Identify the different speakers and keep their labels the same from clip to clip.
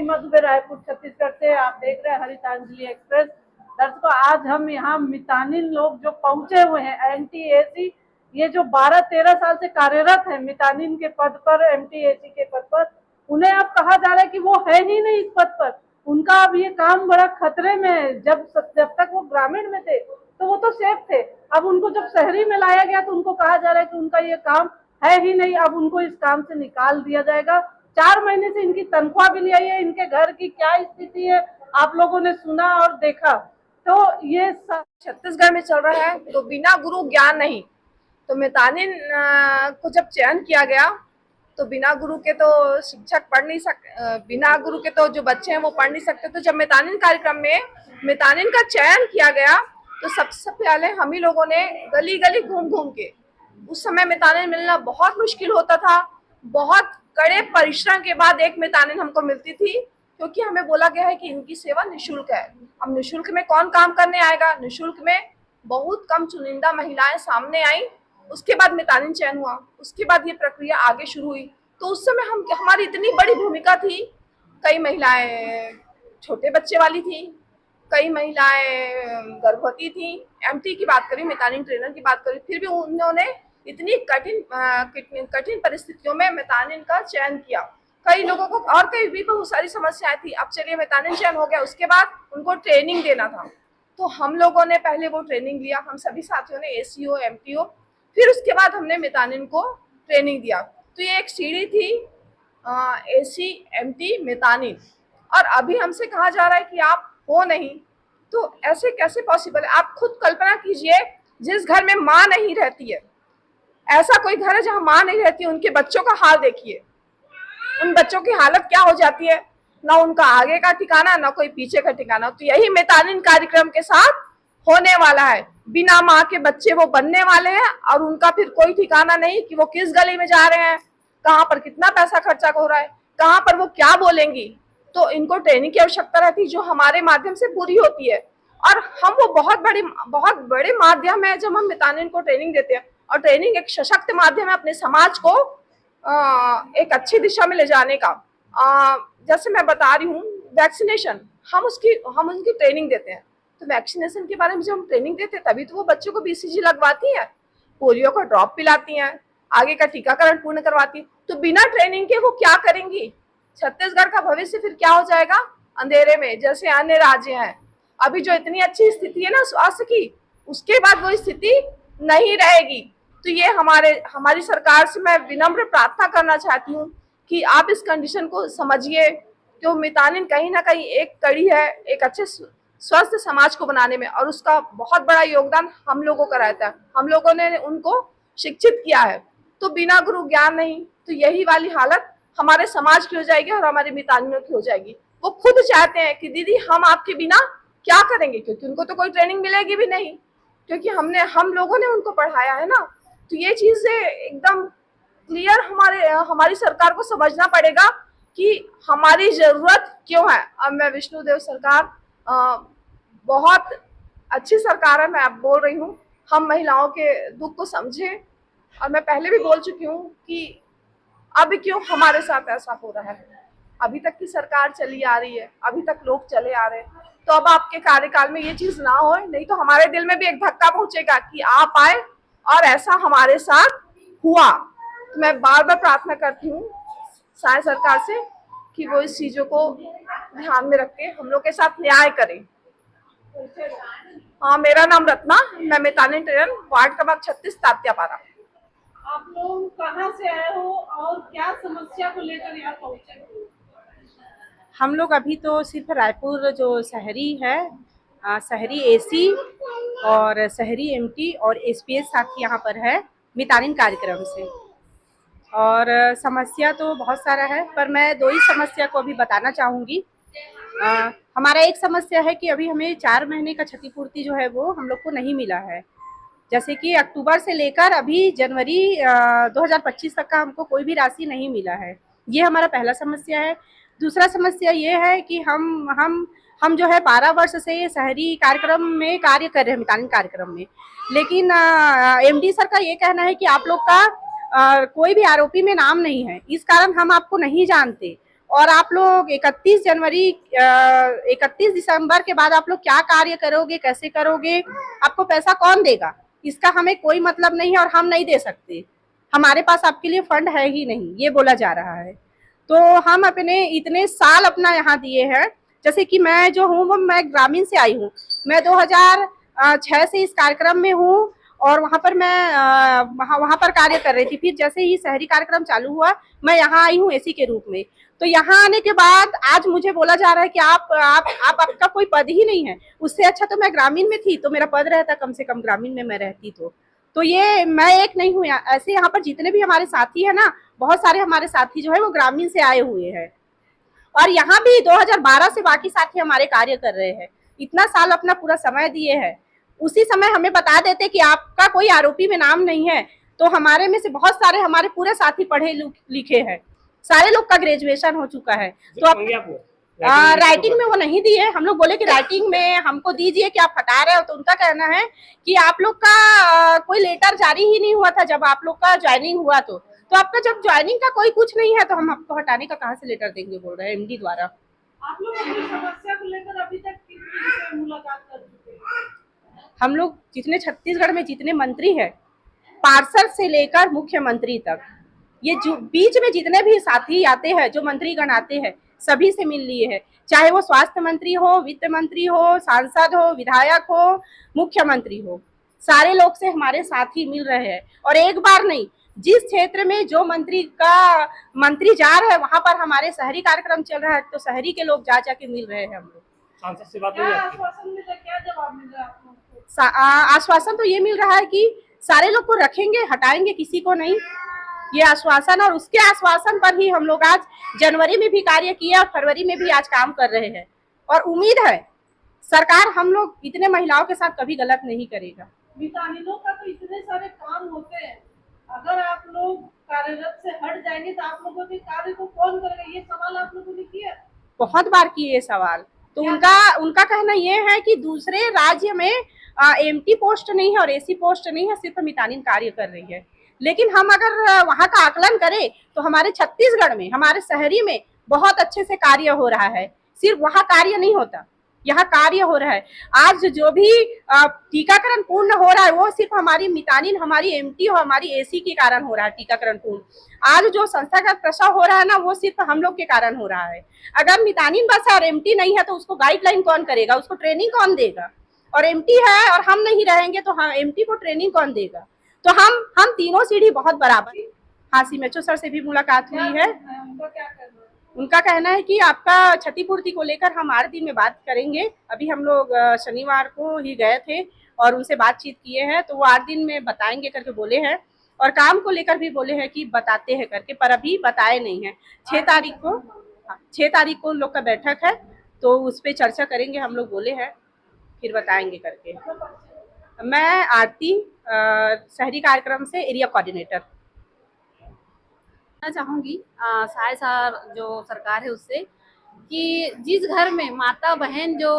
Speaker 1: सीमा दुबे, रायपुर छत्तीसगढ़ से आप देख रहे हैं हरितांजलि एक्सप्रेस। दर्शकों, आज हम यहाँ मितानिन लोग जो पहुंचे हुए हैं एमटीएसी, ये जो 12-13 साल से कार्यरत है मितानिन के पद पर, एमटीएसी के पद पर, उन्हें अब कहा जा रहा है कि वो है ही नहीं इस पद पर। उनका अब ये काम बड़ा खतरे में है। जब तक वो ग्रामीण में थे तो वो तो सेफ थे, अब उनको जब शहरी में लाया गया तो उनको कहा जा रहा है कि उनका ये काम है ही नहीं, अब उनको इस काम से निकाल दिया जाएगा। 4 महीने से इनकी तनख्वाह भी नहीं आई है। इनके घर की क्या स्थिति है आप लोगों ने सुना और देखा। तो ये
Speaker 2: छत्तीसगढ़ में चल रहा है तो बिना गुरु ज्ञान नहीं। तो मितानिन को जब चयन किया गया तो बिना गुरु के तो शिक्षक पढ़ नहीं सकते, बिना गुरु के तो जो बच्चे हैं वो पढ़ नहीं सकते। तो जब मितानिन कार्यक्रम में मितानिन का चयन किया गया तो सबसे पहले हम ही लोगों ने गली गली घूम घूम के, उस समय मितानिन मिलना बहुत मुश्किल होता था। बहुत कड़े परिश्रम के बाद एक मितानिन हमको मिलती थी, क्योंकि हमें बोला गया है कि इनकी सेवा निःशुल्क है। अब निःशुल्क में कौन काम करने आएगा। निःशुल्क में बहुत कम चुनिंदा महिलाएं सामने आई, उसके बाद मितानिन चयन हुआ, उसके बाद ये प्रक्रिया आगे शुरू हुई। तो उस समय हमारी इतनी बड़ी भूमिका थी। कई महिलाएं छोटे बच्चे वाली थी, कई महिलाएं गर्भवती थी। एमटी की बात करें, मितानिन ट्रेनर की बात करें, फिर भी उन्होंने इतनी कठिन परिस्थितियों में मितानिन का चयन किया। कई लोगों को और कई भी बहुत सारी समस्याएं थी। अब चलिए मितानिन चयन हो गया, उसके बाद उनको ट्रेनिंग देना था। तो हम लोगों ने पहले वो ट्रेनिंग लिया, हम सभी साथियों ने, एसीओ एमटीओ, फिर उसके बाद हमने मितानिन को ट्रेनिंग दिया। तो ये एक सीढ़ी थी, एसी एमटी मितानिन। और अभी हमसे कहा जा रहा है कि आप हो नहीं, तो ऐसे कैसे पॉसिबल है। आप खुद कल्पना कीजिए, जिस घर में माँ नहीं रहती है, ऐसा कोई घर है जहाँ माँ नहीं रहती, उनके बच्चों का हाल देखिए। उन बच्चों की हालत क्या हो जाती है, ना उनका आगे का ठिकाना ना कोई पीछे का ठिकाना। तो यही मितानिन कार्यक्रम के साथ होने वाला है। बिना माँ के बच्चे वो बनने वाले हैं और उनका फिर कोई ठिकाना नहीं कि वो किस गली में जा रहे हैं, कहाँ पर कितना पैसा खर्चा हो रहा है, कहाँ पर वो क्या बोलेंगी। तो इनको ट्रेनिंग की आवश्यकता रहती है, जो हमारे माध्यम से पूरी होती है। और हम वो बहुत बड़े माध्यम है जब हम मितानिन को ट्रेनिंग देते हैं। और ट्रेनिंग एक सशक्त माध्यम है अपने समाज को एक अच्छी दिशा में ले जाने का। जैसे मैं बता रही हूँ, वैक्सीनेशन, हम उनकी ट्रेनिंग देते हैं। तो वैक्सीनेशन के बारे में जब हम ट्रेनिंग देते हैं तभी तो वो बच्चों को बीसीजी लगवाती हैं, पोलियो का ड्रॉप पिलाती हैं, आगे का टीकाकरण पूर्ण करवाती है। तो बिना ट्रेनिंग के वो क्या करेंगी। छत्तीसगढ़ का भविष्य फिर क्या हो जाएगा, अंधेरे में, जैसे अन्य राज्य हैं। अभी जो इतनी अच्छी स्थिति है ना स्वास्थ्य की, उसके बाद वो स्थिति नहीं रहेगी। तो ये हमारी सरकार से मैं विनम्र प्रार्थना करना चाहती हूँ कि आप इस कंडीशन को समझिए। जो मितानिन कहीं ना कहीं एक कड़ी है एक अच्छे स्वस्थ समाज को बनाने में, और उसका बहुत बड़ा योगदान हम लोगों का रहता है। हम लोगों ने उनको शिक्षित किया है। तो बिना गुरु ज्ञान नहीं, तो यही वाली हालत हमारे समाज की हो जाएगी और हमारे मितानिनों की हो जाएगी। वो खुद चाहते हैं कि दीदी हम आपके बिना क्या करेंगे, क्योंकि उनको तो कोई ट्रेनिंग मिलेगी भी नहीं, क्योंकि हम लोगों ने उनको पढ़ाया है ना। तो ये चीजें एकदम क्लियर हमारी सरकार को समझना पड़ेगा कि हमारी जरूरत क्यों है। अब मैं विष्णुदेव सरकार बहुत अच्छी सरकार है, मैं अब बोल रही हूँ, हम महिलाओं के दुख को समझे। और मैं पहले भी बोल चुकी हूँ कि अब क्यों हमारे साथ ऐसा हो रहा है। अभी तक की सरकार चली आ रही है, अभी तक लोग चले आ रहे हैं, तो अब आपके कार्यकाल में ये चीज ना हो। नहीं तो हमारे दिल में भी एक धक्का पहुंचेगा कि आप आए और ऐसा हमारे साथ हुआ। तो मैं बार बार प्रार्थना करती हूँ साय सरकार से कि वो इस चीजों को ध्यान में रख के हम लोग के साथ न्याय करें। हाँ, मेरा नाम रत्ना, मैं मितानिन ट्रेनर, वार्ड क्रमांक 36, तात्यापारा।
Speaker 1: आप लोग कहाँ से आए हो और क्या समस्या को लेकर यहाँ पहुँचे हो।
Speaker 3: हम लोग अभी तो सिर्फ रायपुर जो शहरी है, शहरी एसी और शहरी एमटी और एसपीएस साथी यहाँ पर है मितानिन कार्यक्रम से। और समस्या तो बहुत सारा है, पर मैं 2 ही समस्या को अभी बताना चाहूँगी। हमारा एक समस्या है कि अभी हमें 4 महीने का क्षतिपूर्ति जो है वो हम लोग को नहीं मिला है। जैसे कि अक्टूबर से लेकर अभी जनवरी 2025 तक का हमको कोई भी राशि नहीं मिला है। ये हमारा पहला समस्या है। दूसरा समस्या ये है कि हम जो है 12 वर्ष से शहरी कार्यक्रम में कार्य कर रहे हैं, मितानिन कार्यक्रम में, लेकिन एमडी सर का ये कहना है कि आप लोग का कोई भी आरोपी में नाम नहीं है, इस कारण हम आपको नहीं जानते। और आप लोग 31 दिसंबर के बाद आप लोग क्या कार्य करोगे, कैसे करोगे, आपको पैसा कौन देगा, इसका हमें कोई मतलब नहीं है और हम नहीं दे सकते। हमारे पास आपके लिए फंड है ही नहीं, ये बोला जा रहा है। तो हम अपने इतने साल अपना यहाँ दिए हैं, जैसे कि मैं जो हूँ वो मैं ग्रामीण से आई हूँ। मैं 2006 से इस कार्यक्रम में हूँ और वहाँ पर मैं वहाँ पर कार्य कर रही थी। फिर जैसे ही शहरी कार्यक्रम चालू हुआ, मैं यहाँ आई हूँ एसी के रूप में। तो यहाँ आने के बाद आज मुझे बोला जा रहा है कि आपका कोई पद ही नहीं है। उससे अच्छा तो मैं ग्रामीण में थी, तो मेरा पद रहता, कम से कम ग्रामीण में मैं रहती। तो ये मैं एक नहीं हूँ, ऐसे यहाँ पर जितने भी हमारे साथी है ना, बहुत सारे हमारे साथी जो है वो ग्रामीण से आए हुए हैं। और यहाँ भी 2012 से बाकी साथी हमारे कार्य कर रहे हैं। इतना साल अपना पूरा समय दिए हैं। उसी समय हमें बता देते कि आपका कोई आरोपी में नाम नहीं है, तो हमारे में से बहुत सारे हमारे पूरे साथी पढ़े लिखे हैं। सारे लोग का ग्रेजुएशन हो चुका है। तो राइटिंग में वो नहीं दिए। हम लोग बोले कि राइटिंग में हमको दीजिए कि आप हटा रहे हो, तो उनका कहना है कि आप लोग का कोई लेटर जारी ही नहीं हुआ था जब आप लोग का ज्वाइनिंग हुआ। तो आपका जब ज्वाइनिंग का कोई कुछ नहीं है तो हम आपको हटाने का कहाँ से लेटर देंगे, बोल रहे हैं एमडी द्वारा।
Speaker 1: आप लोग अपनी समस्या को लेकर अभी तक किन से मुलाकात कर चुके हैं?
Speaker 3: हम लोग जितने छत्तीसगढ़ में जितने मंत्री हैं, पार्षद से लेकर मुख्यमंत्री तक, ये जो बीच में जितने भी साथी आते हैं, जो मंत्रीगण आते हैं, सभी से मिल लिए हैं। चाहे वो स्वास्थ्य मंत्री हो, वित्त मंत्री हो, सांसद हो, विधायक हो, मुख्यमंत्री हो, सारे लोग से हमारे साथी मिल रहे हैं। और एक बार नहीं, जिस क्षेत्र में जो मंत्री जा रहे हैं वहां पर हमारे शहरी कार्यक्रम चल रहा है, तो शहरी के लोग जाके मिल रहे हैं। हम लोग
Speaker 1: सांसद से बात हुई, आश्वासन मिला, क्या जवाब मिल रहा है आप लोगों को?
Speaker 3: आश्वासन तो ये मिल रहा है कि सारे लोग को रखेंगे, हटाएंगे किसी को नहीं, ये आश्वासन। और उसके आश्वासन पर ही हम लोग आज जनवरी में भी कार्य किया और फरवरी में भी आज काम कर रहे हैं। और उम्मीद है सरकार हम लोग इतने महिलाओं के साथ कभी गलत नहीं करेगा।
Speaker 1: मितानिनों का तो इतने सारे काम होते हैं, अगर आप लोग कार्यरत से हट जाएंगे तो आप लोगों के कार्य को कौन करेगा? ये सवाल आप लोगों ने किया?
Speaker 3: बहुत बार किए ये सवाल। तो उनका कहना ये है कि दूसरे राज्य में एमटी पोस्ट नहीं है और एसी पोस्ट नहीं है, सिर्फ मितानिन कार्य कर रही है। लेकिन हम अगर वहाँ का आकलन करें तो हमारे छत्तीसगढ़ में, हमारे शहरी में बहुत अच्छे से कार्य हो रहा है। सिर्फ वहाँ कार्य नहीं होता, यहाँ कार्य हो रहा है। आज जो भी टीकाकरण पूर्ण हो रहा है वो सिर्फ हमारी मितानिन, हमारी एमटी और हमारी एसी के कारण हो रहा है टीकाकरण पूर्ण। आज जो संस्थागत प्रसव हो रहा है ना, वो सिर्फ हम लोग के कारण हो रहा है। अगर मितानिन बस और एमटी नहीं है तो उसको गाइडलाइन कौन करेगा, उसको ट्रेनिंग कौन देगा? और एमटी है और हम नहीं रहेंगे तो हम एमटी को ट्रेनिंग कौन देगा? तो हम तीनों सीढ़ी बहुत बराबर। हाँ, सीएमएचओ सर से भी मुलाकात हुई है। उनका कहना है कि आपका क्षतिपूर्ति को लेकर हम 8 दिन में बात करेंगे। अभी हम लोग शनिवार को ही गए थे और उनसे बातचीत किए हैं, तो वो 8 दिन में बताएंगे करके बोले हैं। और काम को लेकर भी बोले हैं कि बताते हैं करके, पर अभी बताए नहीं है। 6 तारीख को उन लोग का बैठक है, तो उस पर चर्चा करेंगे हम लोग बोले हैं, फिर बताएंगे करके। मैं आरती, शहरी कार्यक्रम से एरिया कोऑर्डिनेटर।
Speaker 4: चाहूँगी साय सार जो सरकार है उससे कि जिस घर में माता बहन जो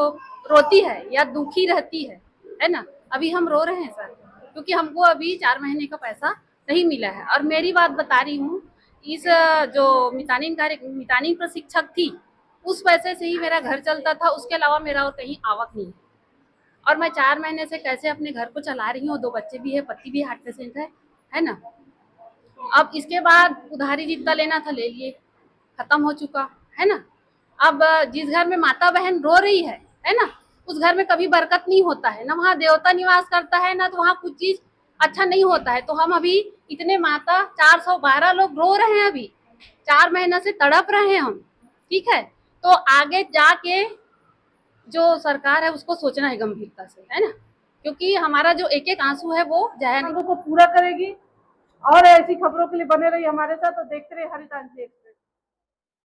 Speaker 4: रोती है या दुखी रहती है ना, अभी हम रो रहे हैं सर, क्योंकि हमको अभी 4 महीने का पैसा नहीं मिला है। और मेरी बात बता रही हूँ, इस जो मितानिन प्रशिक्षक थी, उस पैसे से ही मेरा घर चलता था, उसके अलावा मेरा और कहीं आवक नहीं है। और मैं 4 महीने से कैसे अपने घर को चला रही हूँ। 2 बच्चे भी है, पति भी हार्ट पेशेंट है ना। अब इसके बाद उधारी जितना लेना था ले लिए, खत्म हो चुका है ना। अब जिस घर में माता बहन रो रही है ना, उस घर में कभी बरकत नहीं होता है ना, वहाँ देवता निवास करता है ना, तो वहाँ कुछ चीज अच्छा नहीं होता है। तो हम अभी इतने माता 412 लोग रो रहे हैं, अभी 4 महीने से तड़प रहे हैं हम, ठीक है। तो आगे जाके जो सरकार है उसको सोचना है गंभीरता से, है ना, क्योंकि हमारा जो एक एक आंसू है वो जाया नहीं
Speaker 1: को पूरा करेगी। और ऐसी खबरों के लिए बने रहिए हमारे साथ और देखते रहिए हरितांजलि।